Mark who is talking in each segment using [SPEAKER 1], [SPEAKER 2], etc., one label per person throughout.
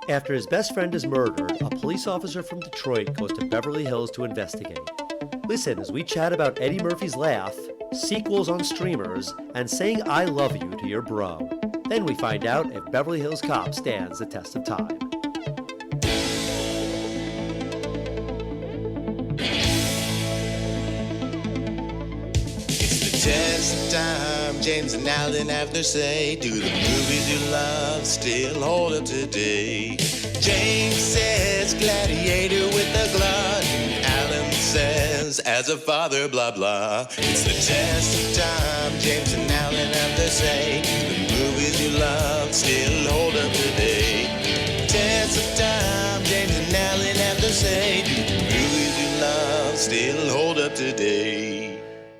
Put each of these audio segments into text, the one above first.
[SPEAKER 1] After his best friend is murdered, a police officer from Detroit goes to Beverly Hills to investigate. Listen as we chat about Eddie Murphy's Laugh, sequels on streamers, and saying I love you to your bro. Then we find out if Beverly Hills Cop stands the test of time.
[SPEAKER 2] Test of time, James and Alan have their say. Do the movies you love still hold up today? James says Gladiator with a glutton. Alan says as a father, blah blah. It's the test of time, James and Alan have their say. Do the movies you love still hold up today? Test of time, James and Alan have their say. Do the movies you love still hold up today?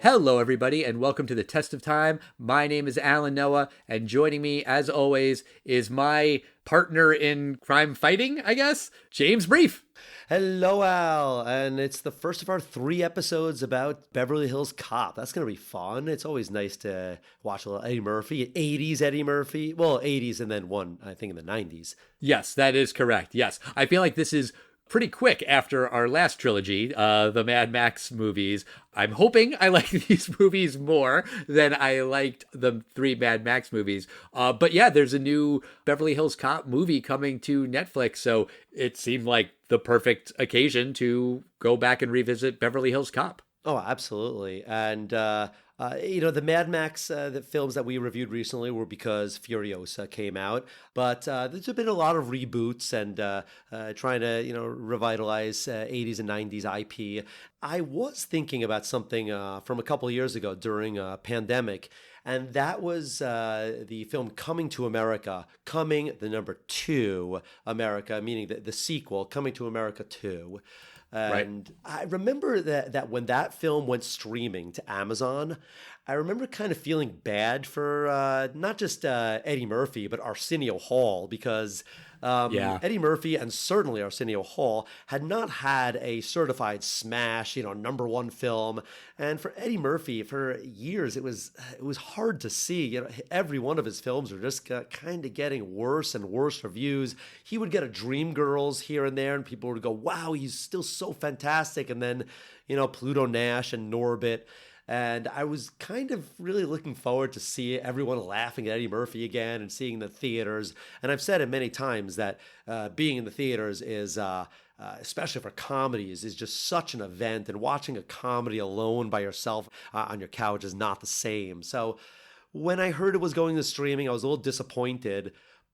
[SPEAKER 3] Hello, everybody, and welcome to the Test of Time. My name is Alan Noah, and joining me, as always, is my partner in crime fighting, I guess, James Brief.
[SPEAKER 1] Hello, Al, and it's the first of our 3 episodes about Beverly Hills Cop. That's going to be fun. It's always nice to watch a little Eddie Murphy, 80s Eddie Murphy. Well, 80s and then one, I think, in the 90s.
[SPEAKER 3] Yes, that is correct. Yes, I feel like this is pretty quick after our last trilogy, the Mad Max movies. I'm hoping I like these movies more than I liked the 3 Mad Max movies. But yeah, there's a new Beverly Hills Cop movie coming to Netflix, so it seemed like the perfect occasion to go back and revisit Beverly Hills Cop.
[SPEAKER 1] Oh, absolutely. And, the Mad Max the films that we reviewed recently were because Furiosa came out. But there's been a lot of reboots and trying to, revitalize 80s and 90s IP. I was thinking about something from a couple of years ago during a pandemic. And that was the film Coming to America, the number 2, America, meaning the sequel, Coming to America 2. And right. I remember that when that film went streaming to Amazon, I remember kind of feeling bad for not just Eddie Murphy, but Arsenio Hall, because Eddie Murphy and certainly Arsenio Hall had not had a certified smash, number 1 film. And for Eddie Murphy, for years, it was hard to see. Every one of his films are just kind of getting worse and worse reviews. He would get a Dreamgirls here and there, and people would go, wow, he's still so fantastic. And then, Pluto Nash and Norbit. And I was kind of really looking forward to see everyone laughing at Eddie Murphy again and seeing the theaters. And I've said it many times that being in the theaters is, especially for comedies, is just such an event. And watching a comedy alone by yourself on your couch is not the same. So when I heard it was going to streaming, I was a little disappointed.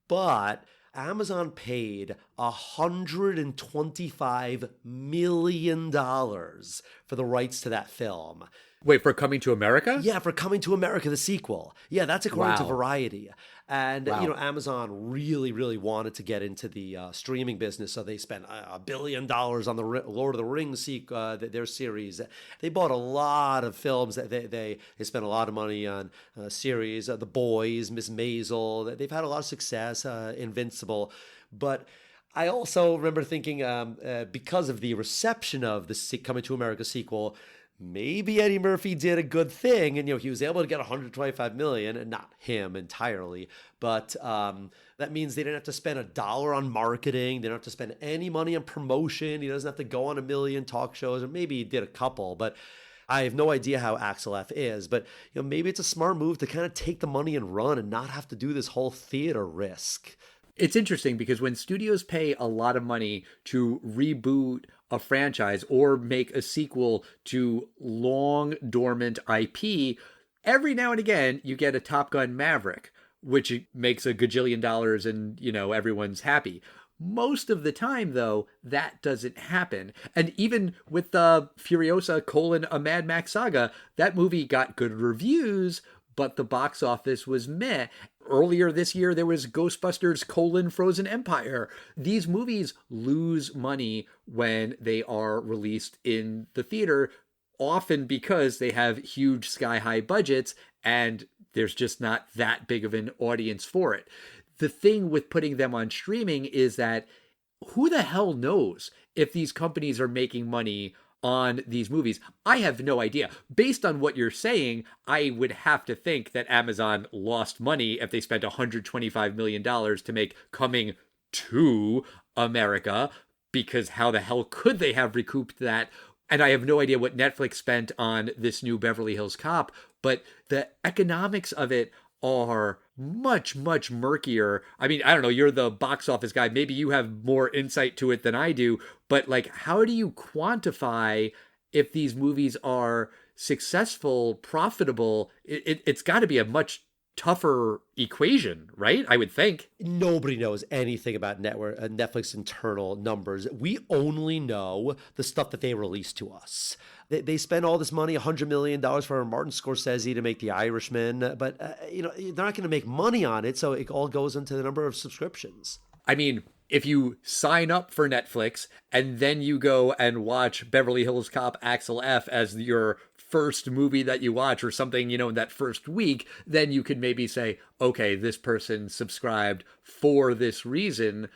[SPEAKER 1] But Amazon paid $125 million for the rights to that film.
[SPEAKER 3] Wait, for Coming to America?
[SPEAKER 1] Yeah, for Coming to America, the sequel. Yeah, that's according to Variety. And, Amazon really, really wanted to get into the streaming business, so they spent $1 billion on the Lord of the Rings their series. They bought a lot of films. They spent a lot of money on series, The Boys, Miss Maisel. They've had a lot of success, Invincible. But I also remember thinking, because of the reception of the Coming to America sequel, maybe Eddie Murphy did a good thing, and he was able to get $125 million, and not him entirely, but that means they didn't have to spend $1 on marketing. They don't have to spend any money on promotion. He doesn't have to go on a million talk shows, or maybe he did a couple, but I have no idea how Axel F is. But maybe it's a smart move to kind of take the money and run and not have to do this whole theater risk.
[SPEAKER 3] It's interesting because when studios pay a lot of money to reboot a franchise or make a sequel to long dormant IP, every now and again you get a Top Gun Maverick, which makes $1 gajillion and, everyone's happy. Most of the time, though, that doesn't happen. And even with the Furiosa: A Mad Max Saga, that movie got good reviews, but the box office was meh. Earlier this year, there was Ghostbusters: Frozen Empire. These movies lose money when they are released in the theater, often because they have huge sky-high budgets and there's just not that big of an audience for it. The thing with putting them on streaming is that who the hell knows if these companies are making money on these movies? I have no idea. Based on what you're saying, I would have to think that Amazon lost money if they spent $125 million to make Coming to America, because how the hell could they have recouped that? And I have no idea what Netflix spent on this new Beverly Hills Cop, but the economics of it are much, much murkier. I mean, I don't know, you're the box office guy. Maybe you have more insight to it than I do, but like, how do you quantify if these movies are successful, profitable? It's got to be a much tougher equation, right? I would think.
[SPEAKER 1] Nobody knows anything about Netflix internal numbers. We only know the stuff that they release to us. They spend all this money, $100 million for Martin Scorsese to make The Irishman, but they're not going to make money on it, so it all goes into the number of subscriptions.
[SPEAKER 3] I mean, if you sign up for Netflix and then you go and watch Beverly Hills Cop Axel F as your first movie that you watch or something, in that first week, then you could maybe say, okay, this person subscribed for this reason.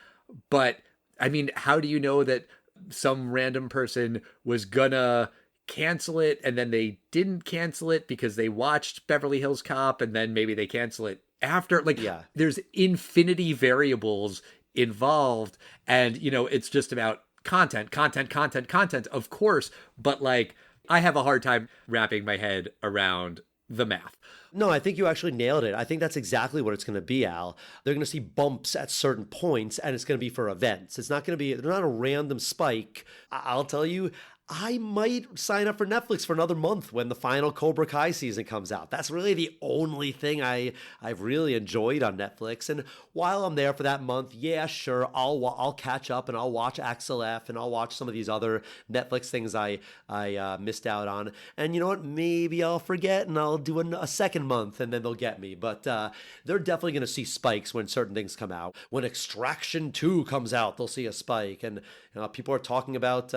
[SPEAKER 3] But I mean, how do you know that some random person was gonna cancel it and then they didn't cancel it because they watched Beverly Hills Cop and then maybe they cancel it after? Like, yeah. There's infinity variables involved, and it's just about content, of course, but like, I have a hard time wrapping my head around the math.
[SPEAKER 1] No, I think you actually nailed it. I think that's exactly what it's going to be, Al. They're going to see bumps at certain points, and it's going to be for events. It's not going to be, they're not a random spike. I'll tell you, I might sign up for Netflix for another month when the final Cobra Kai season comes out. That's really the only thing I've really enjoyed on Netflix. And while I'm there for that month, yeah, sure, I'll catch up and I'll watch Axel F and I'll watch some of these other Netflix things I missed out on. And you know what? Maybe I'll forget and I'll do a second month and then they'll get me. But they're definitely going to see spikes when certain things come out. When Extraction 2 comes out, they'll see a spike. And people are talking about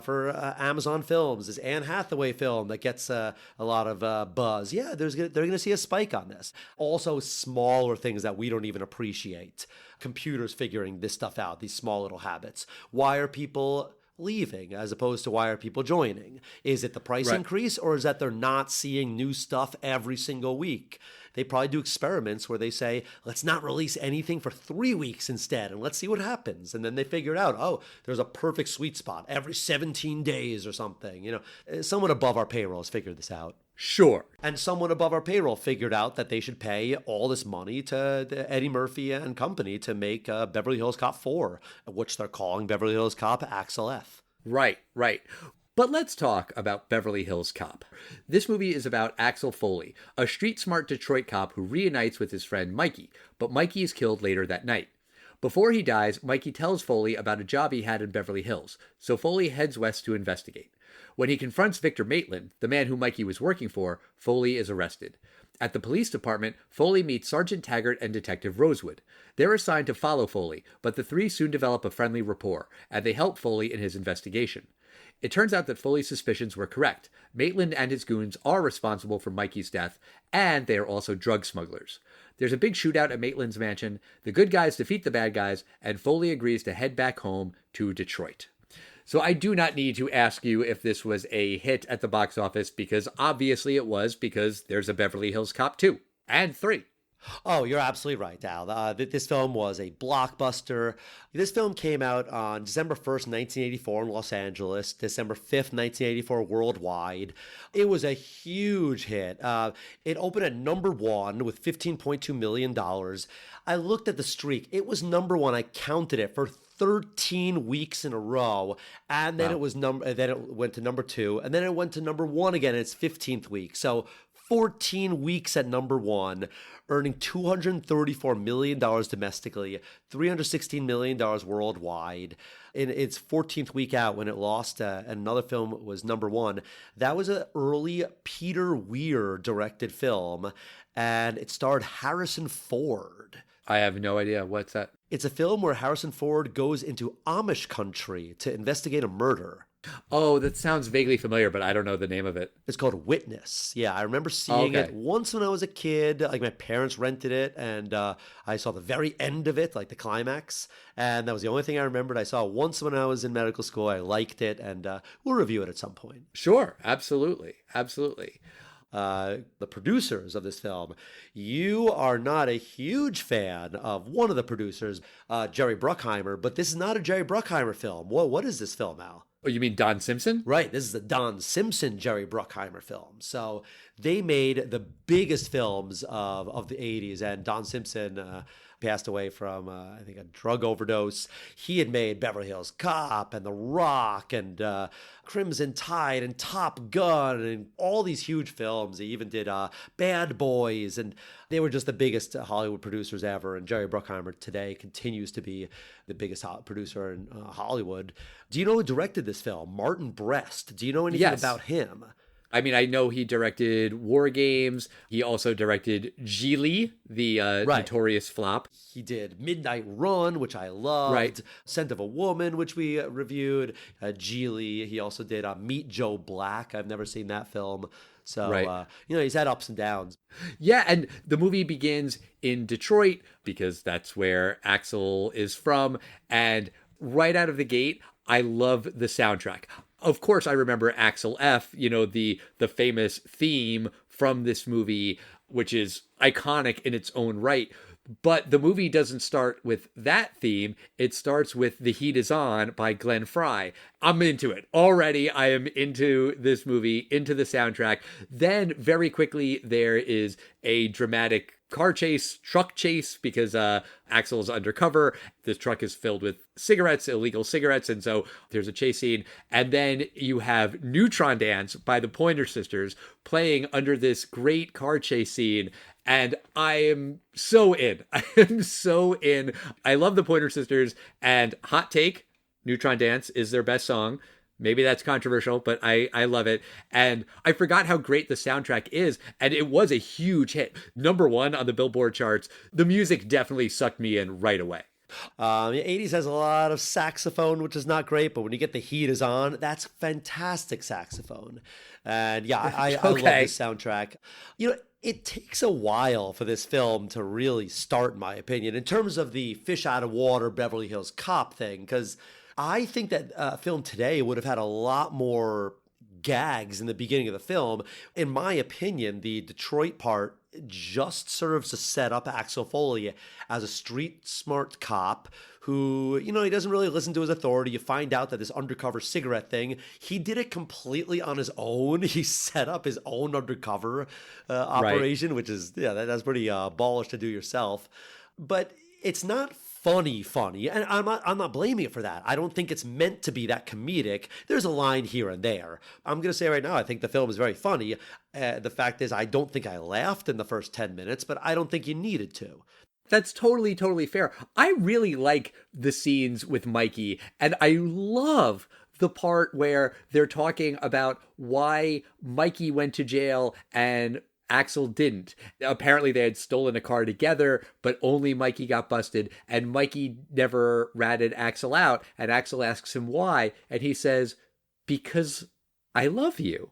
[SPEAKER 1] for Amazon Films, this Anne Hathaway film that gets a lot of buzz. Yeah, they're going to see a spike on this. Also, smaller things that we don't even appreciate. Computers figuring this stuff out, these small little habits. Why are people leaving as opposed to why are people joining? Is it the price increase, or is that they're not seeing new stuff every single week? They probably do experiments where they say, let's not release anything for 3 weeks instead, and let's see what happens. And then they figure out, oh, there's a perfect sweet spot every 17 days or something. Someone above our payroll has figured this out.
[SPEAKER 3] Sure.
[SPEAKER 1] And someone above our payroll figured out that they should pay all this money to Eddie Murphy and company to make Beverly Hills Cop 4, which they're calling Beverly Hills Cop Axel F.
[SPEAKER 3] Right. But let's talk about Beverly Hills Cop. This movie is about Axel Foley, a street-smart Detroit cop who reunites with his friend Mikey, but Mikey is killed later that night. Before he dies, Mikey tells Foley about a job he had in Beverly Hills, so Foley heads west to investigate. When he confronts Victor Maitland, the man who Mikey was working for, Foley is arrested. At the police department, Foley meets Sergeant Taggart and Detective Rosewood. They're assigned to follow Foley, but the three soon develop a friendly rapport, and they help Foley in his investigation. It turns out that Foley's suspicions were correct. Maitland and his goons are responsible for Mikey's death, and they are also drug smugglers. There's a big shootout at Maitland's mansion, the good guys defeat the bad guys, and Foley agrees to head back home to Detroit. So I do not need to ask you if this was a hit at the box office, because obviously it was, because there's a Beverly Hills Cop 2 and 3.
[SPEAKER 1] Oh, you're absolutely right, Al. This film was a blockbuster. This film came out on December 1st, 1984 in Los Angeles, December 5th, 1984 worldwide. It was a huge hit. It opened at number one with $15.2 million. I looked at the streak. It was number one. I counted it for 13 weeks in a row, and then then it went to number two, and then it went to number one again in its 15th week. So 14 weeks at number one, earning $234 million domestically, $316 million worldwide. In its 14th week out, when it lost and another film was number one, that was an early Peter Weir directed film, and it starred Harrison Ford.
[SPEAKER 3] I have no idea. What's that?
[SPEAKER 1] It's a film where Harrison Ford goes into Amish country to investigate a murder.
[SPEAKER 3] Oh, that sounds vaguely familiar, but I don't know the name of it.
[SPEAKER 1] It's called Witness. Yeah, I remember seeing it once when I was a kid. Like, my parents rented it, and I saw the very end of it, like the climax. And that was the only thing I remembered. I saw it once when I was in medical school. I liked it, and we'll review it at some point.
[SPEAKER 3] Sure, absolutely.
[SPEAKER 1] the producers of this film. You are not a huge fan of one of the producers, Jerry Bruckheimer, but this is not a Jerry Bruckheimer film. What is this film, Al?
[SPEAKER 3] Oh, you mean Don Simpson?
[SPEAKER 1] Right, this is the Don Simpson Jerry Bruckheimer film. So they made the biggest films of the 80s, and Don Simpson passed away from, I think, a drug overdose. He had made Beverly Hills Cop and The Rock and Crimson Tide and Top Gun and all these huge films. He even did Bad Boys, and they were just the biggest Hollywood producers ever. And Jerry Bruckheimer today continues to be the biggest producer in Hollywood. Do you know who directed this film? Martin Brest. Do you know anything about him?
[SPEAKER 3] I mean, I know he directed War Games. He also directed Geely, the notorious flop.
[SPEAKER 1] He did Midnight Run, which I loved.
[SPEAKER 3] Right.
[SPEAKER 1] Scent of a Woman, which we reviewed. Geely. He also did Meet Joe Black. I've never seen that film. So, he's had ups and downs.
[SPEAKER 3] Yeah, and the movie begins in Detroit because that's where Axel is from. And right out of the gate, I love the soundtrack. Of course, I remember Axel F., the famous theme from this movie, which is iconic in its own right. But the movie doesn't start with that theme. It starts with The Heat Is On by Glenn Frey. I'm into it. Already, I am into this movie, into the soundtrack. Then, very quickly, there is a dramatic truck chase, because Axel's undercover. This truck is filled with cigarettes, illegal cigarettes, and so there's a chase scene. And then you have Neutron Dance by the Pointer Sisters playing under this great car chase scene. And I am so in. I am so in. I love the Pointer Sisters. And hot take, Neutron Dance is their best song. Maybe that's controversial, but I love it. And I forgot how great the soundtrack is. And it was a huge hit. #1 on the Billboard charts. The music definitely sucked me in right away.
[SPEAKER 1] The 80s has a lot of saxophone, which is not great, but when you get The Heat Is On, that's fantastic saxophone. And yeah, I love this soundtrack. It takes a while for this film to really start, in my opinion, in terms of the fish out of water Beverly Hills Cop thing, because I think that film today would have had a lot more gags in the beginning of the film. In my opinion, the Detroit part just serves to set up Axel Foley as a street smart cop who, he doesn't really listen to his authority. You find out that this undercover cigarette thing, he did it completely on his own. He set up his own undercover operation, which is, that's pretty ballish to do yourself. But it's not funny, and I'm not blaming it for that. I don't think it's meant to be that comedic. There's a line here and there. I'm going to say right now, I think the film is very funny. The fact is, I don't think I laughed in the first 10 minutes, but I don't think you needed to.
[SPEAKER 3] That's totally, totally fair. I really like the scenes with Mikey, and I love the part where they're talking about why Mikey went to jail and Axel didn't. Apparently they had stolen a car together, but only Mikey got busted, and Mikey never ratted Axel out, and Axel asks him why, and he says, "Because I love you."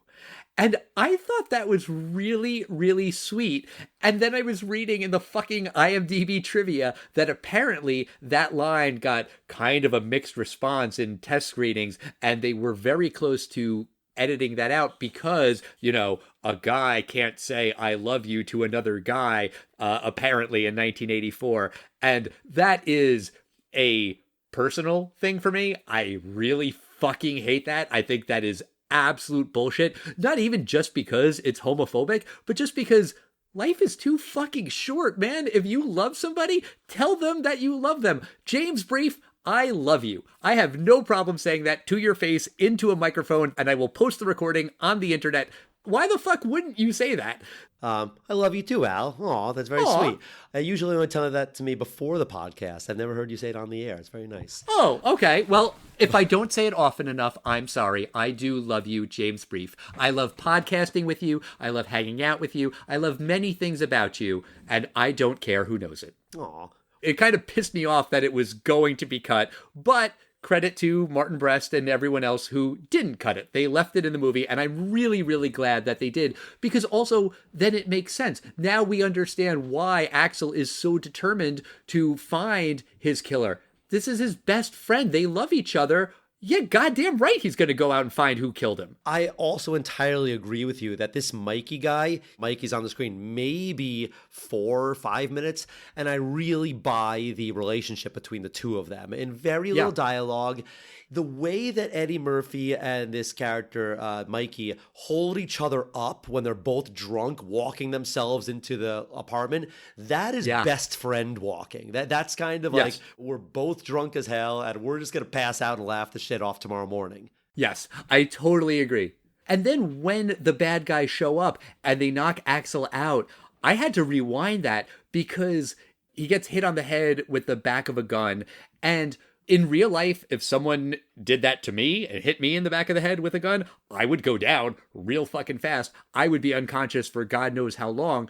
[SPEAKER 3] And I thought that was really, really sweet. And then I was reading in the fucking IMDb trivia that apparently that line got kind of a mixed response in test screenings, and they were very close to editing that out because, a guy can't say "I love you" to another guy, apparently in 1984. And that is a personal thing for me. I really fucking hate that. I think that is absolute bullshit. Not even just because it's homophobic, but just because life is too fucking short, man. If you love somebody, tell them that you love them. James Brief, I love you. I have no problem saying that to your face into a microphone, and I will post the recording on the internet. Why the fuck wouldn't you say that?
[SPEAKER 1] I love you too, Al. Aw, that's very sweet. I usually only tell that to me before the podcast. I've never heard you say it on the air. It's very nice.
[SPEAKER 3] Oh, okay. Well, if I don't say it often enough, I'm sorry. I do love you, James Brief. I love podcasting with you. I love hanging out with you. I love many things about you, and I don't care who knows it.
[SPEAKER 1] Aw.
[SPEAKER 3] It kind of pissed me off that it was going to be cut, but credit to Martin Brest and everyone else who didn't cut it. They left it in the movie, and I'm really, really glad that they did, because also then it makes sense. Now we understand why Axel is so determined to find his killer. This is his best friend. They love each other. yeah, goddamn right he's going to go out and find who killed him.
[SPEAKER 1] I also entirely agree with you that this Mikey guy, Mikey's on the screen maybe 4 or 5 minutes, and I really buy the relationship between the two of them. In very little dialogue, the way that Eddie Murphy and this character, Mikey, hold each other up when they're both drunk, walking themselves into the apartment, that is best friend walking. That's kind of like, we're both drunk as hell, and we're just going to pass out and laugh the shit off tomorrow morning.
[SPEAKER 3] Yes, I totally agree. And then when the bad guys show up and they knock Axel out, I had to rewind that because he gets hit on the head with the back of a gun. And in real life, if someone did that to me and hit me in the back of the head with a gun, I would go down real fucking fast. I would be unconscious for God knows how long.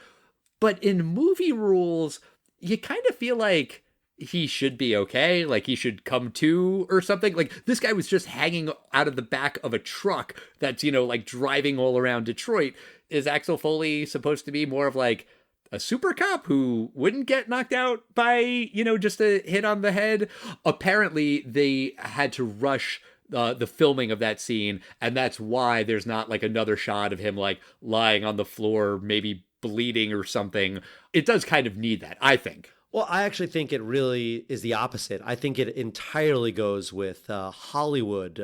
[SPEAKER 3] But in movie rules, you kind of feel like he should be okay, like he should come to or something. Like, this guy was just hanging out of the back of a truck that's, like driving all around Detroit. Is Axel Foley supposed to be more of like a super cop who wouldn't get knocked out by, just a hit on the head? Apparently they had to rush the filming of that scene, and that's why there's not like another shot of him like lying on the floor, maybe bleeding or something. It does kind of need that, I think.
[SPEAKER 1] Well, I actually think it really is the opposite. I think it entirely goes with Hollywood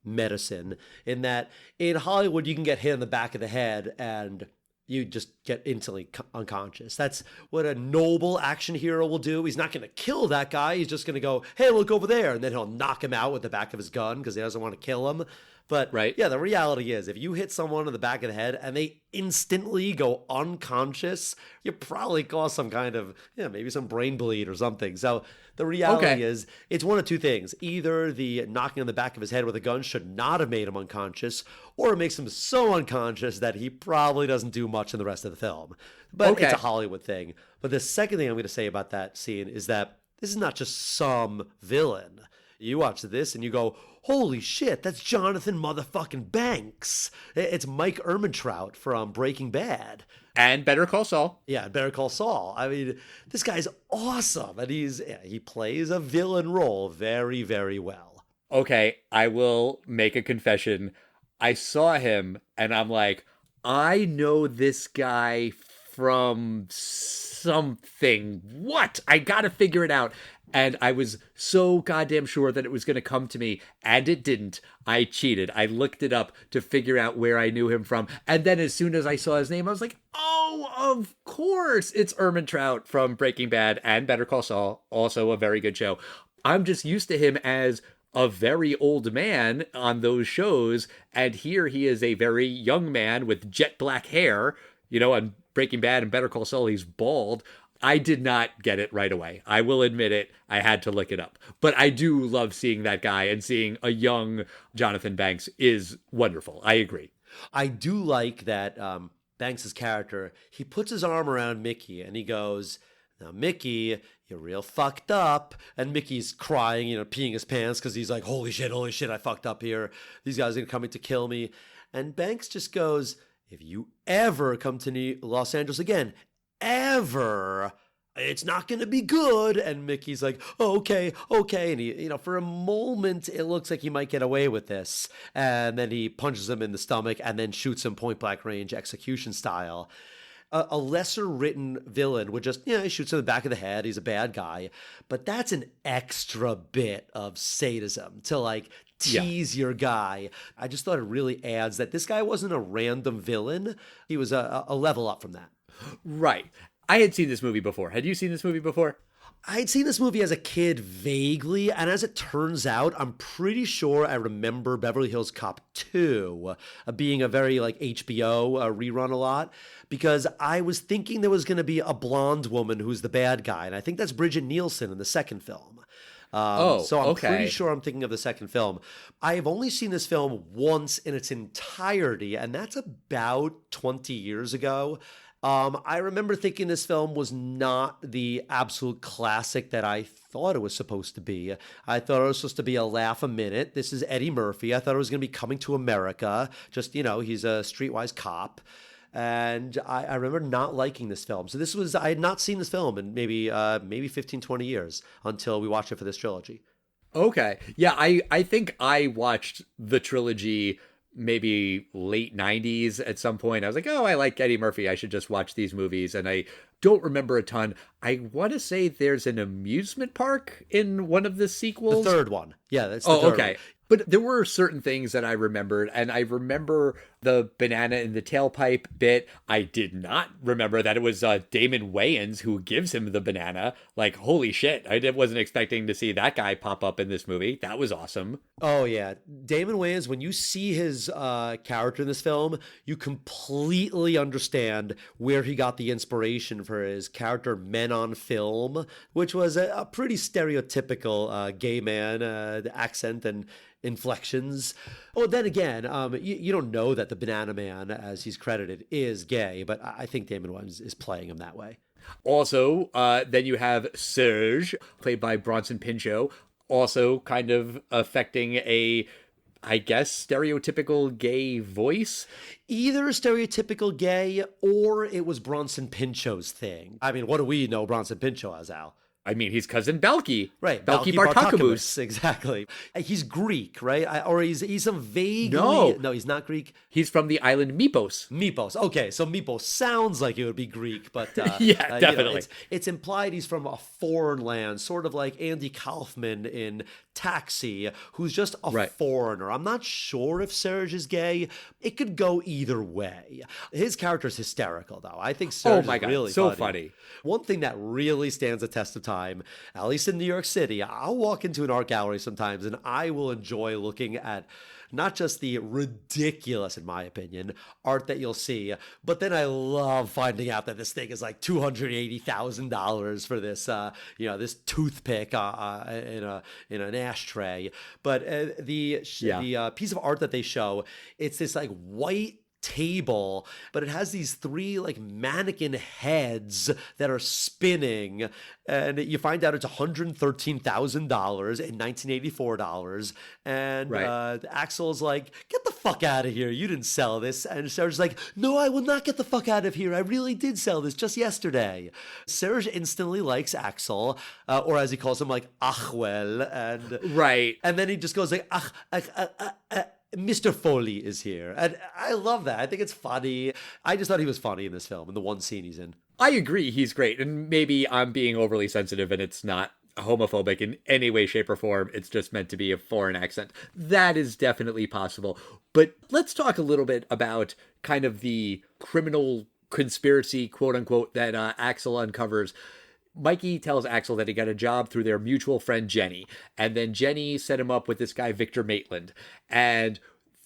[SPEAKER 1] medicine, in that in Hollywood, you can get hit in the back of the head and you just get instantly unconscious. That's what a noble action hero will do. He's not going to kill that guy. He's just going to go, hey, look over there. And then he'll knock him out with the back of his gun because he doesn't want to kill him. But yeah, the reality is if you hit someone in the back of the head and they instantly go unconscious, you probably caused some kind of, maybe some brain bleed or something. So the reality is it's one of two things. Either the knocking on the back of his head with a gun should not have made him unconscious, or it makes him so unconscious that he probably doesn't do much in the rest of the film. But it's a Hollywood thing. But the second thing I'm going to say about that scene is that this is not just some villain. You watch this and you go, holy shit, that's Jonathan motherfucking Banks. It's Mike Ehrmantraut from Breaking Bad.
[SPEAKER 3] And Better Call Saul.
[SPEAKER 1] Yeah, Better Call Saul. I mean, this guy's awesome. And he plays a villain role very, very well.
[SPEAKER 3] Okay, I will make a confession. I saw him and I'm like, I know this guy from something. What? I gotta figure it out. And I was so goddamn sure that it was going to come to me, and it didn't. I cheated. I looked it up to figure out where I knew him from. And then as soon as I saw his name, I was like, oh, of course, it's Ehrmantraut from Breaking Bad and Better Call Saul, also a very good show. I'm just used to him as a very old man on those shows, and here he is a very young man with jet black hair. On Breaking Bad and Better Call Saul, he's bald. I did not get it right away. I will admit it. I had to look it up. But I do love seeing that guy, and seeing a young Jonathan Banks is wonderful. I agree.
[SPEAKER 1] I do like that Banks' character, he puts his arm around Mickey and he goes, now, Mickey, you're real fucked up. And Mickey's crying, peeing his pants because he's like, holy shit, I fucked up here. These guys are coming to kill me. And Banks just goes, if you ever come to Los Angeles again, ever, it's not going to be good. And Mickey's like, oh, okay. And he, for a moment, it looks like he might get away with this. And then he punches him in the stomach and then shoots him point blank range, execution style. A lesser written villain would just, he shoots him in the back of the head. He's a bad guy. But that's an extra bit of sadism to like tease your guy. I just thought it really adds that this guy wasn't a random villain. He was a level up from that.
[SPEAKER 3] Right. I had seen this movie before. Had you seen this movie before?
[SPEAKER 1] I'd seen this movie as a kid vaguely, and as it turns out, I'm pretty sure I remember Beverly Hills Cop 2 being a very like HBO rerun a lot, because I was thinking there was going to be a blonde woman who's the bad guy, and I think that's Bridget Nielsen in the second film. So I'm pretty sure I'm thinking of the second film. I have only seen this film once in its entirety, and that's about 20 years ago. I remember thinking this film was not the absolute classic that I thought it was supposed to be. I thought it was supposed to be a laugh a minute. This is Eddie Murphy. I thought it was going to be Coming to America. Just, he's a streetwise cop. And I remember not liking this film. So I had not seen this film in maybe 15, 20 years until we watched it for this trilogy.
[SPEAKER 3] Okay. Yeah, I think I watched the trilogy maybe late 90s at some point. I was like, oh, I like Eddie Murphy. I should just watch these movies. And I don't remember a ton. I want to say there's an amusement park in one of the
[SPEAKER 1] The
[SPEAKER 3] sequels.
[SPEAKER 1] third one. Yeah, that's the
[SPEAKER 3] Oh,
[SPEAKER 1] third
[SPEAKER 3] okay.
[SPEAKER 1] one.
[SPEAKER 3] But there were certain things that I remembered, and I remember the banana in the tailpipe bit. I did not remember that it was Damon Wayans who gives him the banana. Like, holy shit, wasn't expecting to see that guy pop up in this movie. That was awesome.
[SPEAKER 1] Oh yeah, Damon Wayans. When you see his character in this film, you completely understand where he got the inspiration for his character Men on Film, which was a pretty stereotypical gay man, the accent and inflections. Oh, then again, you don't know that the Banana Man, as he's credited, is gay, but I think Damon Wayans is playing him that way.
[SPEAKER 3] Also, then you have Serge, played by Bronson Pinchot, also kind of affecting a, I guess, stereotypical gay voice.
[SPEAKER 1] Either stereotypical gay or it was Bronson Pinchot's thing. I mean, what do we know Bronson Pinchot as, Al?
[SPEAKER 3] I mean, he's cousin Belky.
[SPEAKER 1] Right,
[SPEAKER 3] Belky
[SPEAKER 1] Balky
[SPEAKER 3] Bartakamus.
[SPEAKER 1] exactly. He's Greek, right? Or he's some vaguely... No, he's not Greek.
[SPEAKER 3] He's from the island Mypos.
[SPEAKER 1] Mypos. Okay, so Mypos sounds like it would be Greek, but
[SPEAKER 3] yeah, definitely.
[SPEAKER 1] It's implied he's from a foreign land, sort of like Andy Kaufman in Taxi, who's just a foreigner. I'm not sure if Serge is gay. It could go either way. His character's hysterical, though. I think Serge is really
[SPEAKER 3] so funny.
[SPEAKER 1] One thing that really stands the test of time, at least in New York City, I'll walk into an art gallery sometimes and I will enjoy looking at not just the ridiculous, in my opinion, art that you'll see, but then I love finding out that this thing is like $280,000 for this, this toothpick in an ashtray. But the piece of art that they show, it's this like white table, but it has these three like mannequin heads that are spinning, and you find out it's $113,000 in 1984 dollars. And Axel's like, "Get the fuck out of here! You didn't sell this." And Serge's like, "No, I will not get the fuck out of here. I really did sell this just yesterday." Serge instantly likes Axel, or as he calls him, like Achwell, and then he just goes like, Mr. Foley is here. And I love that. I think it's funny. I just thought he was funny in this film, in the one scene he's in.
[SPEAKER 3] I agree, he's great. And maybe I'm being overly sensitive and it's not homophobic in any way, shape, or form. It's just meant to be a foreign accent. That is definitely possible. But let's talk a little bit about kind of the criminal conspiracy, quote unquote, that Axel uncovers. Mikey tells Axel that he got a job through their mutual friend Jenny, and then Jenny set him up with this guy Victor Maitland. And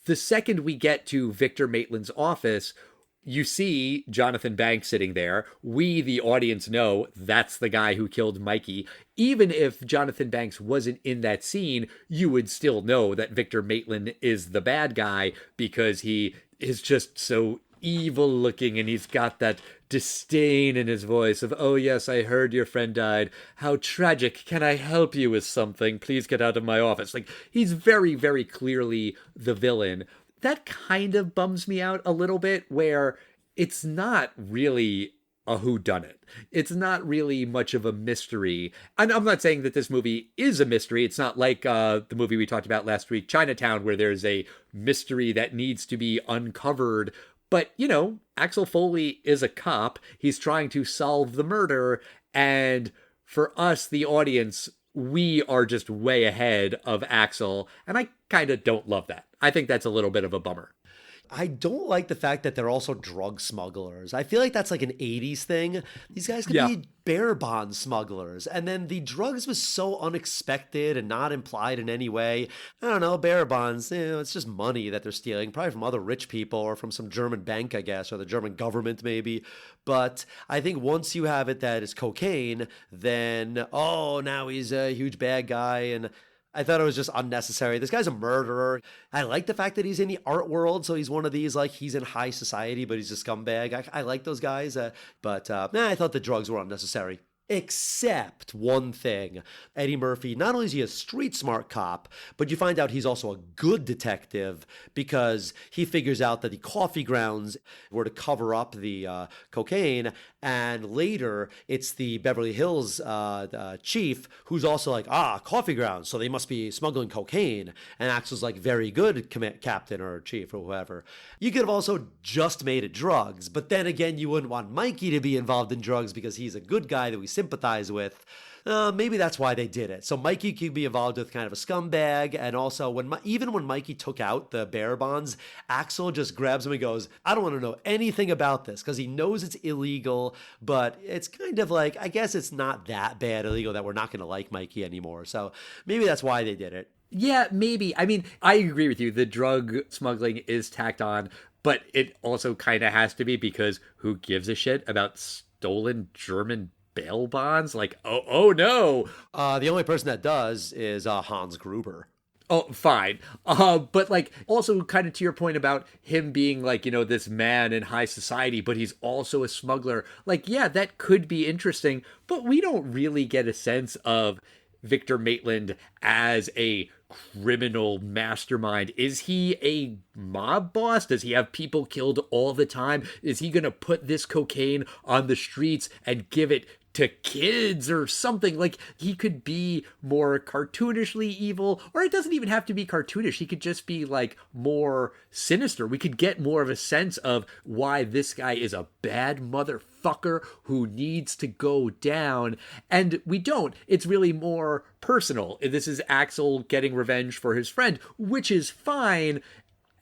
[SPEAKER 3] the second we get to Victor Maitland's office, you see Jonathan Banks sitting there. We, the audience, know that's the guy who killed Mikey. Even if Jonathan Banks wasn't in that scene, you would still know that Victor Maitland is the bad guy because he is just so evil looking, and he's got that disdain in his voice of, "Oh yes, I heard your friend died. How tragic. Can I help you with something? Please get out of my office." Like, he's very, very clearly the villain. That kind of bums me out a little bit, where it's not really a whodunit. It's not really much of a mystery. And I'm not saying that this movie is a mystery. It's not like the movie we talked about last week, Chinatown, where there's a mystery that needs to be uncovered. But, Axel Foley is a cop. He's trying to solve the murder. And for us, the audience, we are just way ahead of Axel. And I kind of don't love that. I think that's a little bit of a bummer.
[SPEAKER 1] I don't like the fact that they're also drug smugglers. I feel like that's like an 80s thing. These guys could be bear bond smugglers. And then the drugs was so unexpected and not implied in any way. I don't know, bear bonds, it's just money that they're stealing, probably from other rich people or from some German bank, I guess, or the German government maybe. But I think once you have it that it's cocaine, then, now he's a huge bad guy. And I thought it was just unnecessary. This guy's a murderer. I like the fact that he's in the art world, so he's one of these, like, he's in high society, but he's a scumbag. I like those guys, but I thought the drugs were unnecessary. Except one thing. Eddie Murphy, not only is he a street smart cop, but you find out he's also a good detective because he figures out that the coffee grounds were to cover up the cocaine. And later, it's the Beverly Hills chief who's also like, coffee grounds, so they must be smuggling cocaine. And Axel's like, very good, captain or chief or whoever. You could have also just made it drugs, but then again, you wouldn't want Mikey to be involved in drugs because he's a good guy that we sympathize with. Maybe that's why they did it. So Mikey could be involved with kind of a scumbag. And also, even when Mikey took out the bearer bonds, Axel just grabs him and goes, I don't want to know anything about this, because he knows it's illegal, but it's kind of like, I guess it's not that bad illegal that we're not going to like Mikey anymore. So maybe that's why they did it.
[SPEAKER 3] Yeah, maybe. I mean, I agree with you. The drug smuggling is tacked on, but it also kind of has to be, because who gives a shit about stolen German bail bonds? Like, oh no.
[SPEAKER 1] The only person that does is Hans Gruber.
[SPEAKER 3] Oh, fine. But like, also kind of to your point about him being like, this man in high society, but he's also a smuggler. Like, yeah, that could be interesting, but we don't really get a sense of Victor Maitland as a criminal mastermind. Is he a mob boss? Does he have people killed all the time? Is he going to put this cocaine on the streets and give it to kids or something? Like, he could be more cartoonishly evil, or it doesn't even have to be cartoonish. He could just be like more sinister. We could get more of a sense of why this guy is a bad motherfucker who needs to go down. And we don't. It's really more personal. This is Axel getting revenge for his friend, which is fine.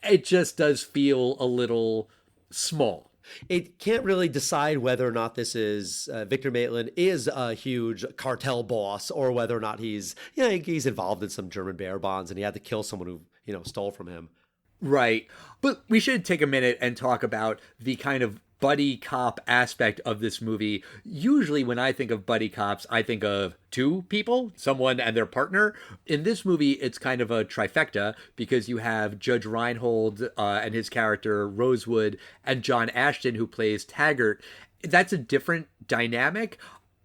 [SPEAKER 3] It just does feel a little small.
[SPEAKER 1] It can't really decide whether or not this is Victor Maitland is a huge cartel boss, or whether or not he's involved in some German bear bonds and he had to kill someone who stole from him.
[SPEAKER 3] Right. But we should take a minute and talk about the kind of buddy cop aspect of this movie. Usually when I think of buddy cops, I think of two people, someone and their partner. In this movie, it's kind of a trifecta, because you have Judge Reinhold and his character Rosewood, and John Ashton, who plays Taggart. That's a different dynamic.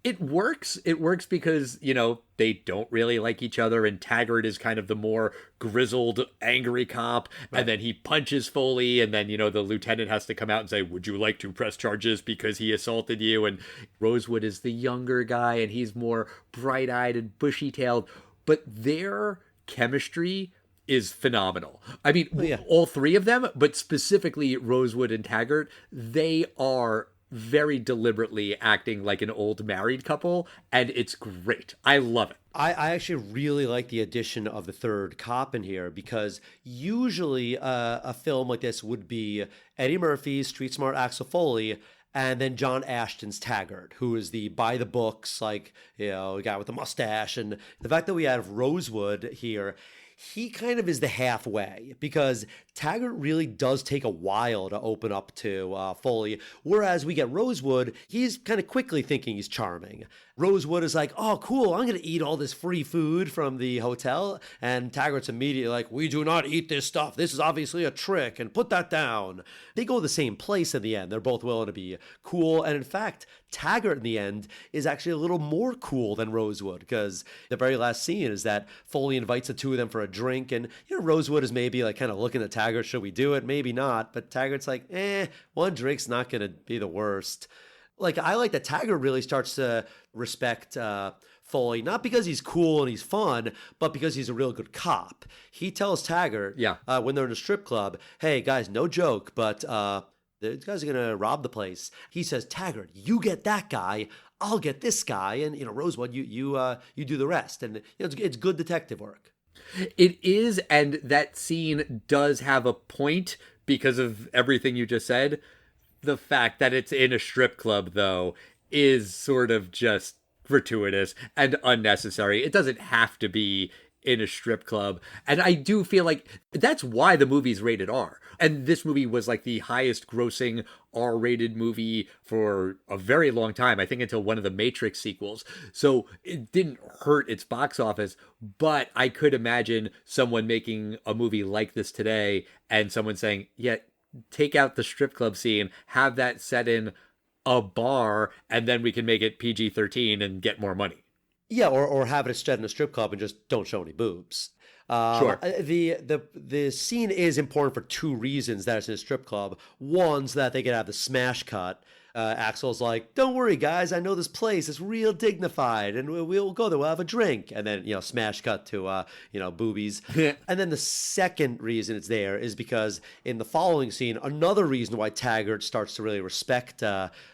[SPEAKER 3] It works. It works because, they don't really like each other, and Taggart is kind of the more grizzled, angry cop, right. And then he punches Foley, and then, the lieutenant has to come out and say, would you like to press charges because he assaulted you? And Rosewood is the younger guy, and he's more bright-eyed and bushy-tailed, but their chemistry is phenomenal. I mean, all three of them, but specifically Rosewood and Taggart, they are very deliberately acting like an old married couple, and it's great. I love it.
[SPEAKER 1] I actually really like the addition of the third cop in here, because usually a film like this would be Eddie Murphy's street smart Axel Foley, and then John Ashton's Taggart, who is the by the books, like, guy with the mustache. And the fact that we have Rosewood here, he kind of is the halfway, because Taggart really does take a while to open up to Foley, whereas we get Rosewood, he's kind of quickly thinking he's charming. Rosewood is like, oh, cool, I'm going to eat all this free food from the hotel. And Taggart's immediately like, we do not eat this stuff. This is obviously a trick, and put that down. They go to the same place in the end. They're both willing to be cool. And in fact, Taggart in the end is actually a little more cool than Rosewood, because the very last scene is that Foley invites the two of them for a drink. And, Rosewood is maybe like kind of looking at Taggart, should we do it? Maybe not. But Taggart's like, one drink's not going to be the worst. Like, I like that Taggart really starts to respect Foley, not because he's cool and he's fun, but because he's a real good cop. He tells Taggart, when they're in a strip club, hey, guys, no joke, but the guys are going to rob the place. He says, Taggart, you get that guy, I'll get this guy, and, Rosewood, you do the rest. And, it's good detective work.
[SPEAKER 3] It is, and that scene does have a point because of everything you just said. The fact that it's in a strip club, though, is sort of just gratuitous and unnecessary. It doesn't have to be in a strip club. And I do feel like that's why the movie's rated R. And this movie was like the highest grossing R-rated movie for a very long time, I think until one of the Matrix sequels. So it didn't hurt its box office, but I could imagine someone making a movie like this today and someone saying, take out the strip club scene, have that set in a bar and then we can make it PG-13 and get more money.
[SPEAKER 1] Yeah, or have it set in a strip club and just don't show any boobs.
[SPEAKER 3] Sure.
[SPEAKER 1] The scene is important for two reasons that it's in a strip club. One's that they can have the smash cut. Axel's like, don't worry, guys. I know this place is real dignified, and we'll go there. We'll have a drink. And then, smash cut to, boobies. And then the second reason it's there is because in the following scene, another reason why Taggart starts to really respect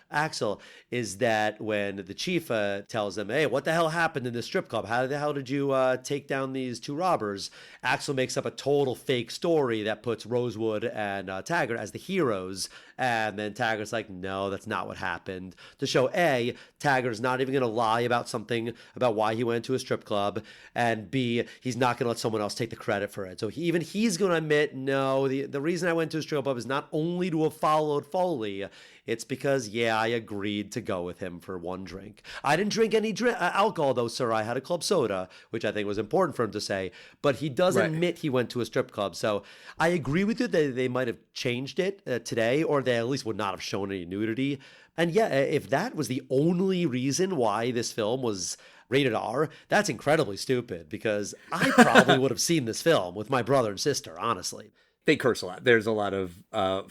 [SPEAKER 1] Axel is that when the chief tells him, hey, what the hell happened in this strip club? How the hell did you take down these two robbers? Axel makes up a total fake story that puts Rosewood and Taggart as the heroes. And then Taggart's like, no, that's not what happened. To show A, Taggart is not even going to lie about something, about why he went to a strip club. And B, he's not going to let someone else take the credit for it. So he's going to admit, no, the reason I went to a strip club is not only to have followed Foley. It's because, I agreed to go with him for one drink. I didn't drink any alcohol, though, sir. I had a club soda, which I think was important for him to say. But he does admit he went to a strip club. So I agree with you that they might have changed it today, or they at least would not have shown any nudity. And if that was the only reason why this film was rated R, that's incredibly stupid, because I probably would have seen this film with my brother and sister, honestly.
[SPEAKER 3] They curse a lot. There's a lot of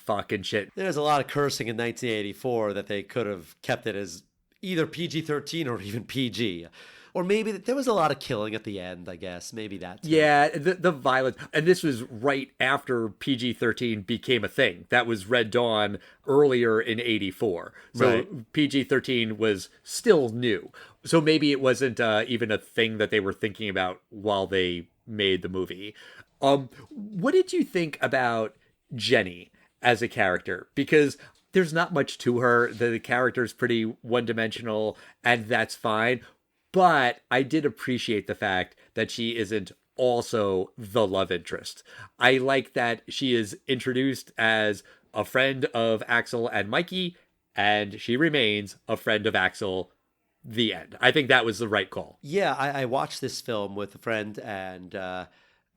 [SPEAKER 3] fuck and shit.
[SPEAKER 1] There's a lot of cursing in 1984 that they could have kept it as either PG-13 or even PG. Or maybe there was a lot of killing at the end, I guess. Maybe that too.
[SPEAKER 3] Yeah, the violence. And this was right after PG-13 became a thing. That was Red Dawn earlier in 84. So PG-13 was still new. So maybe it wasn't even a thing that they were thinking about while they made the movie. What did you think about Jenny as a character? Because there's not much to her. The character's pretty one-dimensional, and that's fine. But I did appreciate the fact that she isn't also the love interest. I like that she is introduced as a friend of Axel and Mikey, and she remains a friend of Axel. The end. I think that was the right call.
[SPEAKER 1] Yeah, I watched this film with a friend, and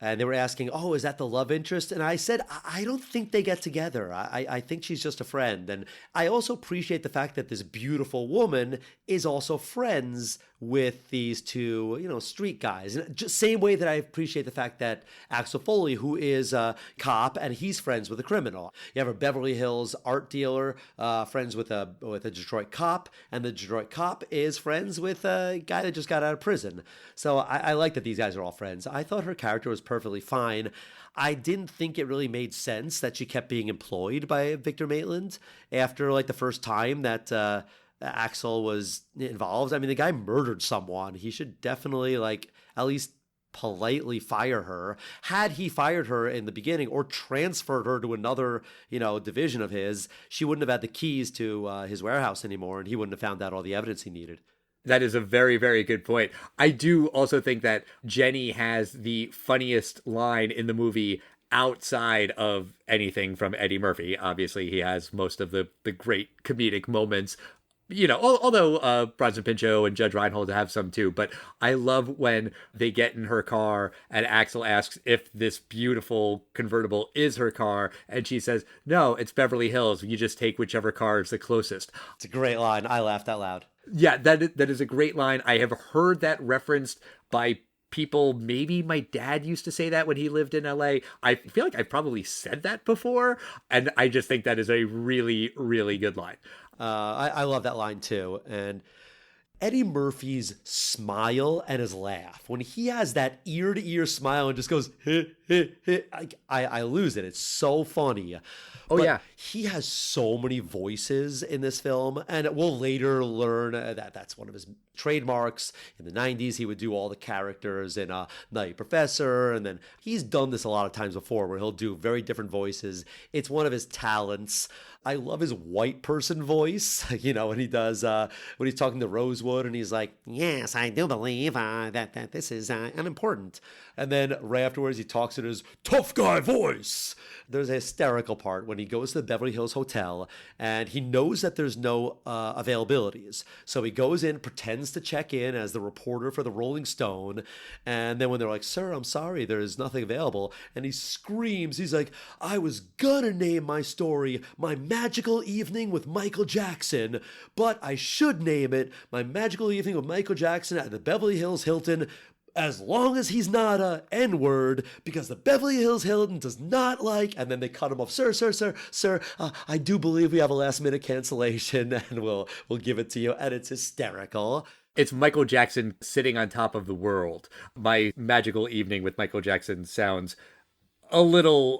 [SPEAKER 1] they were asking, oh, is that the love interest? And I said, I don't think they get together. I think she's just a friend. And I also appreciate the fact that this beautiful woman is also friends with these two, street guys. And just same way that I appreciate the fact that Axel Foley, who is a cop, and he's friends with a criminal. You have a Beverly Hills art dealer, friends with a Detroit cop, and the Detroit cop is friends with a guy that just got out of prison. So I like that these guys are all friends. I thought her character was perfectly fine. I didn't think it really made sense that she kept being employed by Victor Maitland after the first time that Axel was involved. I mean, the guy murdered someone. He should definitely at least politely fire her. Had he fired her in the beginning or transferred her to another, division of his, she wouldn't have had the keys to his warehouse anymore, and he wouldn't have found out all the evidence he needed.
[SPEAKER 3] That is a very, very good point. I do also think that Jenny has the funniest line in the movie outside of anything from Eddie Murphy. Obviously, he has most of the great comedic moments. Although Bronson Pinchot and Judge Reinhold have some too. But I love when they get in her car and Axel asks if this beautiful convertible is her car. And she says, no, it's Beverly Hills. You just take whichever car is the closest.
[SPEAKER 1] It's a great line. I laughed out loud.
[SPEAKER 3] Yeah, that is a great line. I have heard that referenced by people. Maybe my dad used to say that when he lived in LA. I feel like I've probably said that before. And I just think that is a really, really good line.
[SPEAKER 1] I love that line too. And Eddie Murphy's smile and his laugh, when he has that ear-to-ear smile and just goes, I lose it. It's so funny. But he has so many voices in this film, and we'll later learn that that's one of his trademarks. In the 90s, he would do all the characters in Nutty Professor, and then he's done this a lot of times before where he'll do very different voices. It's one of his talents. I love his white person voice, when he does, when he's talking to Rosewood and he's like, yes, I do believe that this is unimportant. And then right afterwards, he talks in his tough guy voice. There's a hysterical part when he goes to the Beverly Hills Hotel and he knows that there's no availabilities. So he goes in, pretends pretends to check in as the reporter for the Rolling Stone. And then when they're like, "Sir, I'm sorry, there's nothing available," and he screams, he's like, "I was gonna name my story My Magical Evening with Michael Jackson, but I should name it My Magical Evening with Michael Jackson at the Beverly Hills Hilton, as long as he's not a N-word, because the Beverly Hills Hilton does not like," and then they cut him off. Sir, I do believe we have a last-minute cancellation, and we'll give it to you," and it's hysterical.
[SPEAKER 3] It's Michael Jackson sitting on top of the world. My Magical Evening with Michael Jackson sounds a little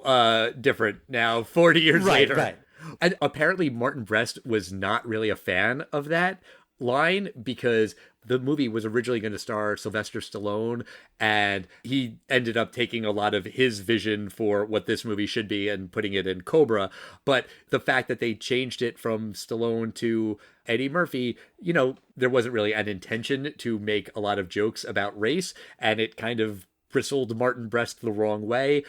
[SPEAKER 3] different now, 40 years later.
[SPEAKER 1] Right.
[SPEAKER 3] And apparently Martin Brest was not really a fan of that line because the movie was originally going to star Sylvester Stallone, and he ended up taking a lot of his vision for what this movie should be and putting it in Cobra. But the fact that they changed it from Stallone to Eddie Murphy, you know, there wasn't really an intention to make a lot of jokes about race, and it kind of bristled Martin Brest the wrong way,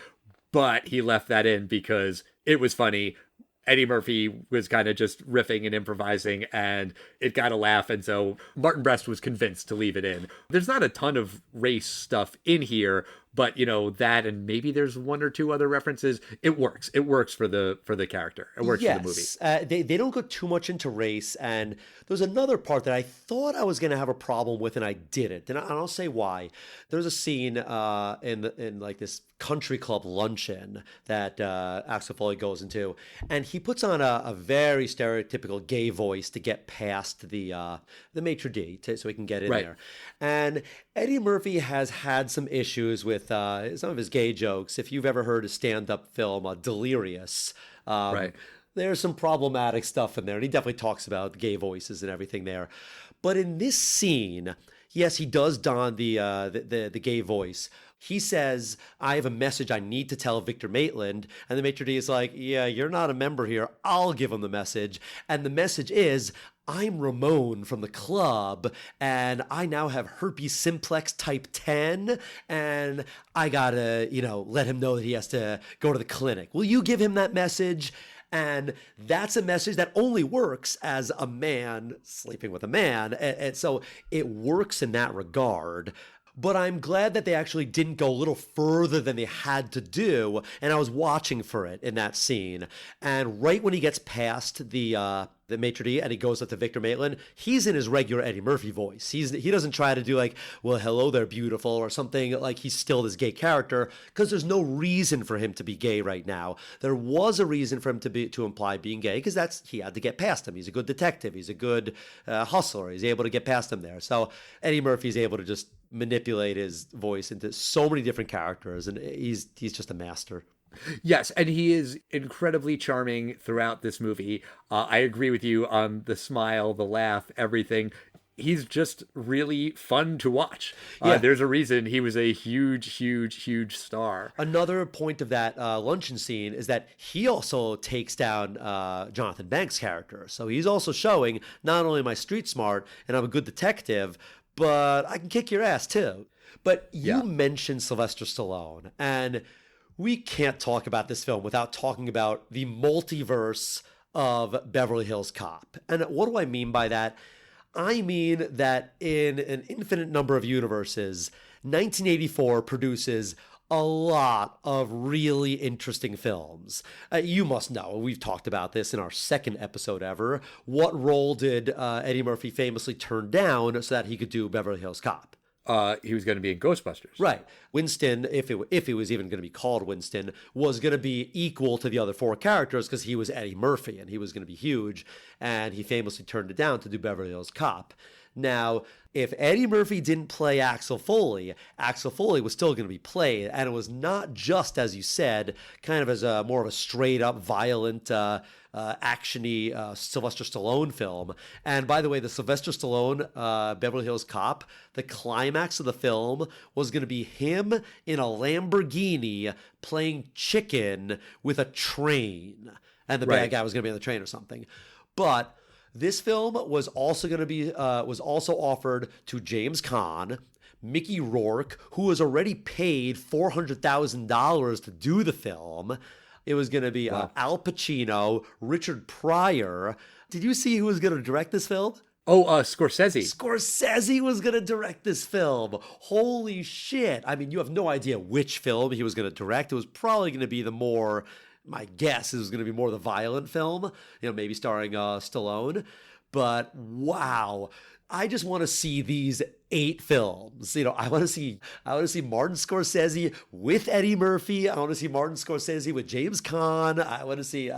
[SPEAKER 3] but he left that in because it was funny. Eddie Murphy was kind of just riffing and improvising, and it got a laugh, and so Martin Brest was convinced to leave it in. There's not a ton of race stuff in here, but you know, that and maybe there's one or two other references. It works. It works for the character. It works for the movie.
[SPEAKER 1] They don't go too much into race, and there's another part that I thought I was going to have a problem with, and I didn't, and I'll say why. There's a scene in like this country club luncheon that Axel Foley goes into, and he puts on a very stereotypical gay voice to get past the maitre d' so he can get in there. And Eddie Murphy has had some issues with some of his gay jokes. If you've ever heard a stand-up film, Delirious, there's some problematic stuff in there, and he definitely talks about gay voices and everything there. But in this scene, yes, he does don the gay voice. He says, "I have a message I need to tell Victor Maitland." And the maitre d' is like, "Yeah, you're not a member here. I'll give him the message." And the message is, "I'm Ramon from the club, and I now have herpes simplex type 10, and I gotta, let him know that he has to go to the clinic. Will you give him that message?" And that's a message that only works as a man sleeping with a man. And so it works in that regard. But I'm glad that they actually didn't go a little further than they had to do, and I was watching for it in that scene. And right when he gets past the maitre d' and he goes up to Victor Maitland, he's in his regular Eddie Murphy voice. He doesn't try to do like, "Well, hello there, beautiful," or something like he's still this gay character, because there's no reason for him to be gay right now. There was a reason for him to imply being gay, because he had to get past him. He's a good detective. He's a good hustler. He's able to get past him there. So Eddie Murphy's able to just manipulate his voice into so many different characters, and he's just a master.
[SPEAKER 3] Yes, and he is incredibly charming throughout this movie. I agree with you on the smile, the laugh, everything. He's just really fun to watch. There's a reason he was a huge star.
[SPEAKER 1] Another point of that luncheon scene is that he also takes down Jonathan Banks' character. So he's also showing, not only am I street smart and I'm a good detective, but I can kick your ass too. But you mentioned Sylvester Stallone, and we can't talk about this film without talking about the multiverse of Beverly Hills Cop. And what do I mean by that? I mean that in an infinite number of universes, 1984 produces a lot of really interesting films. You must know, we've talked about this in our second episode ever. What role did Eddie Murphy famously turn down so that he could do Beverly Hills Cop?
[SPEAKER 3] He was going to be in Ghostbusters.
[SPEAKER 1] Right. Winston, if it was even going to be called Winston, was going to be equal to the other four characters because he was Eddie Murphy and he was going to be huge. And he famously turned it down to do Beverly Hills Cop. Now, if Eddie Murphy didn't play Axel Foley was still going to be played. And it was not just, as you said, kind of as a more of a straight up violent, action-y Sylvester Stallone film. And by the way, the Sylvester Stallone Beverly Hills Cop, the climax of the film was going to be him in a Lamborghini playing chicken with a train. And the bad guy was going to be on the train or something. But this film was also going to be was also offered to James Caan, Mickey Rourke, who was already paid $400,000 to do the film. It was going to be Al Pacino, Richard Pryor. Did you see who was going to direct this film?
[SPEAKER 3] Oh, Scorsese.
[SPEAKER 1] Scorsese was going to direct this film. Holy shit. I mean, you have no idea which film he was going to direct. It was probably going to be my guess is going to be more the violent film, maybe starring Stallone. But wow, I just want to see these 8 films. I want to see Martin Scorsese with Eddie Murphy. I want to see Martin Scorsese with James Caan. I want to see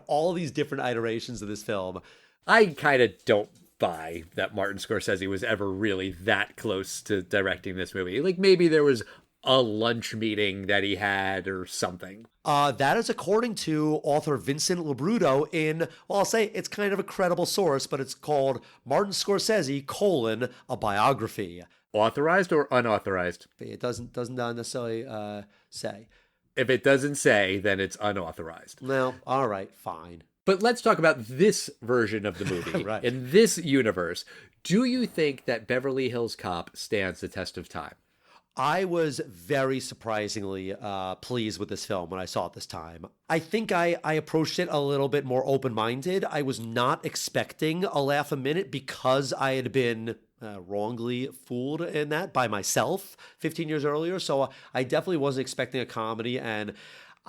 [SPEAKER 1] all these different iterations of this film.
[SPEAKER 3] I kind of don't buy that Martin Scorsese was ever really that close to directing this movie. Like, maybe there was a lunch meeting that he had or something.
[SPEAKER 1] That is according to author Vincent Labruto I'll say it's kind of a credible source, but it's called Martin Scorsese, a biography.
[SPEAKER 3] Authorized or unauthorized?
[SPEAKER 1] It doesn't necessarily say.
[SPEAKER 3] If it doesn't say, then it's unauthorized.
[SPEAKER 1] Well, all right, fine.
[SPEAKER 3] But let's talk about this version of the movie.
[SPEAKER 1] Right.
[SPEAKER 3] In this universe, do you think that Beverly Hills Cop stands the test of time?
[SPEAKER 1] I was very surprisingly pleased with this film when I saw it this time. I think I approached it a little bit more open-minded. I was not expecting a laugh a minute because I had been wrongly fooled in that by myself 15 years earlier. So I definitely wasn't expecting a comedy, and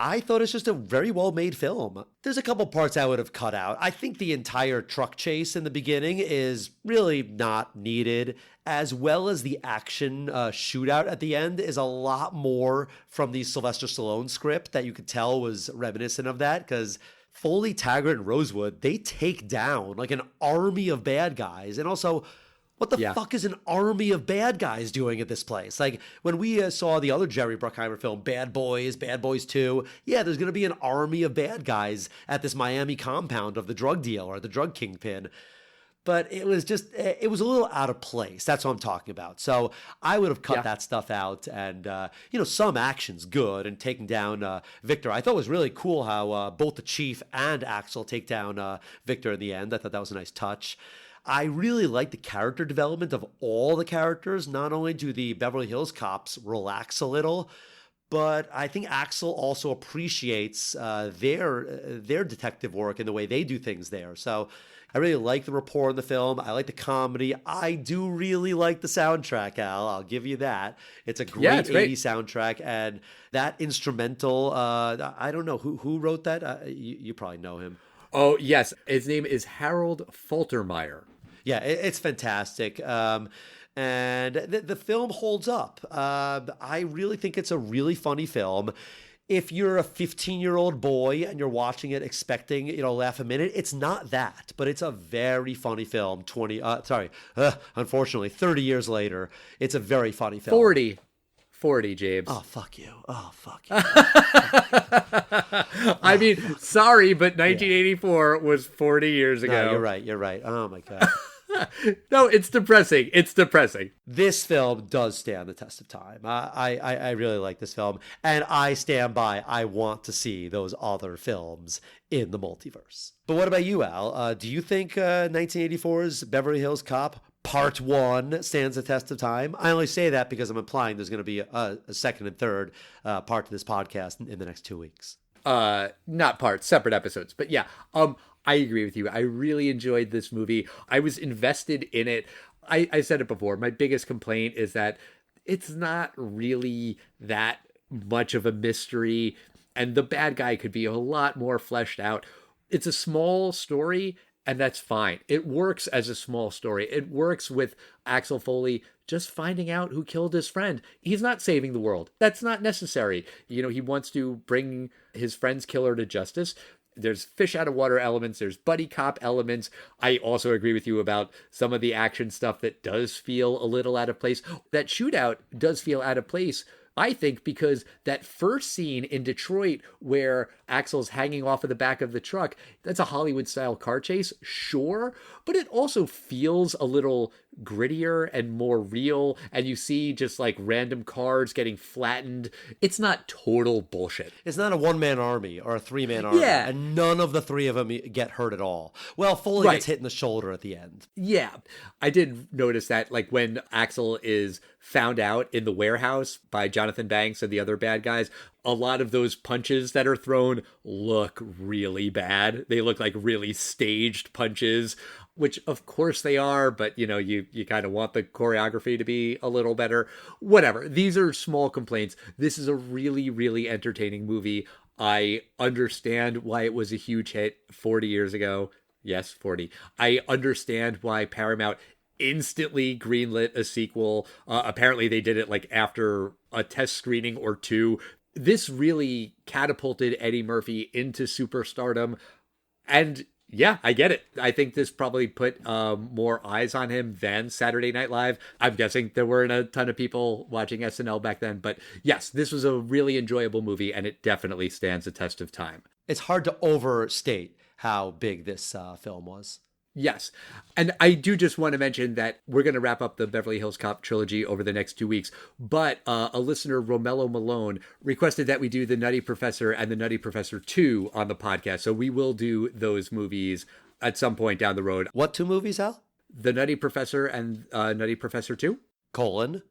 [SPEAKER 1] I thought it's just a very well-made film. There's a couple parts I would have cut out. I think the entire truck chase in the beginning is really not needed, as well as the action shootout at the end is a lot more from the Sylvester Stallone script that you could tell was reminiscent of that, because Foley, Taggart, and Rosewood, they take down like an army of bad guys. And also, what the fuck is an army of bad guys doing at this place? Like, when we saw the other Jerry Bruckheimer film, Bad Boys 2, there's going to be an army of bad guys at this Miami compound of the drug dealer or the drug kingpin. But it was a little out of place. That's what I'm talking about. So I would have cut that stuff out. And, some action's good. And taking down Victor, I thought it was really cool how both the Chief and Axel take down Victor in the end. I thought that was a nice touch. I really like the character development of all the characters. Not only do the Beverly Hills Cops relax a little, but I think Axel also appreciates their detective work and the way they do things there. So I really like the rapport in the film. I like the comedy. I do really like the soundtrack, Al. I'll give you that. It's a great 80s soundtrack. And that instrumental, I don't know, who wrote that? You probably know him.
[SPEAKER 3] Oh, yes. His name is Harold Faltermeyer.
[SPEAKER 1] Yeah, it's fantastic. And the film holds up. I really think it's a really funny film. If you're a 15-year-old boy and you're watching it expecting, laugh a minute, it's not that, but it's a very funny film. Unfortunately, 30 years later, it's a very funny film.
[SPEAKER 3] 40, James.
[SPEAKER 1] Oh, fuck you.
[SPEAKER 3] I mean, sorry, but 1984 was 40 years ago.
[SPEAKER 1] No, you're right. Oh, my God.
[SPEAKER 3] No, it's depressing.
[SPEAKER 1] This film does stand the test of time. I really like this film, and I stand by. I want to see those other films in the multiverse. But what about you, Al? Do you think 1984's Beverly Hills Cop Part 1 stands the test of time? I only say that because I'm implying there's going to be a second and third part to this podcast in the next 2 weeks.
[SPEAKER 3] Not parts, separate episodes. But yeah, I agree with you. I really enjoyed this movie. I was invested in it. I said it before. My biggest complaint is that it's not really that much of a mystery, and the bad guy could be a lot more fleshed out. It's a small story, and that's fine. It works as a small story. It works with Axel Foley just finding out who killed his friend. He's not saving the world. That's not necessary. He wants to bring his friend's killer to justice. There's fish out of water elements. There's buddy cop elements. I also agree with you about some of the action stuff that does feel a little out of place. That shootout does feel out of place, I think, because that first scene in Detroit where Axel's hanging off of the back of the truck, that's a Hollywood-style car chase, sure, but it also feels a little grittier and more real, and you see just like random cars getting flattened. It's not total bullshit.
[SPEAKER 1] It's not a one-man army or a three-man army, and none of the three of them get hurt at all. Well, Foley gets hit in the shoulder at the end.
[SPEAKER 3] Yeah, I did notice that, like when Axel is found out in the warehouse by Jonathan Banks and the other bad guys, a lot of those punches that are thrown look really bad. They look like really staged punches. which of course they are, but you kind of want the choreography to be a little better. Whatever. These are small complaints. This is a really, really entertaining movie. I understand why it was a huge hit 40 years ago. Yes, 40. I understand why Paramount instantly greenlit a sequel. Apparently they did it like after a test screening or two. This really catapulted Eddie Murphy into superstardom. And yeah, I get it. I think this probably put more eyes on him than Saturday Night Live. I'm guessing there weren't a ton of people watching SNL back then. But yes, this was a really enjoyable movie, and it definitely stands the test of time.
[SPEAKER 1] It's hard to overstate how big this film was.
[SPEAKER 3] Yes. And I do just want to mention that we're going to wrap up the Beverly Hills Cop trilogy over the next 2 weeks. But a listener, Romello Malone, requested that we do The Nutty Professor and The Nutty Professor 2 on the podcast. So we will do those movies at some point down the road.
[SPEAKER 1] What 2 movies, Al?
[SPEAKER 3] The Nutty Professor and Nutty Professor 2?
[SPEAKER 1] Colon.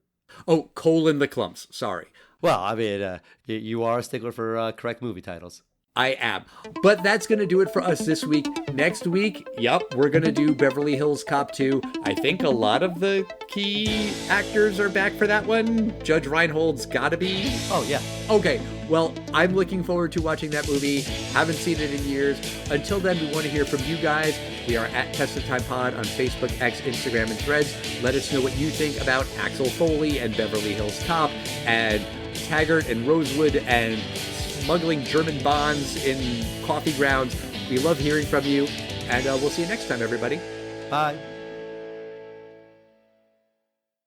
[SPEAKER 3] Oh, colon the clumps. Sorry.
[SPEAKER 1] Well, I mean, you are a stickler for correct movie titles.
[SPEAKER 3] I am. But that's going to do it for us this week. Next week, we're going to do Beverly Hills Cop 2. I think a lot of the key actors are back for that one. Judge Reinhold's got to be.
[SPEAKER 1] Oh, yeah.
[SPEAKER 3] Okay. Well, I'm looking forward to watching that movie. Haven't seen it in years. Until then, we want to hear from you guys. We are at Test of Time Pod on Facebook, X, Instagram, and Threads. Let us know what you think about Axel Foley and Beverly Hills Cop and Taggart and Rosewood and smuggling German bonds in coffee grounds. We love hearing from you, and we'll see you next time, everybody.
[SPEAKER 1] Bye.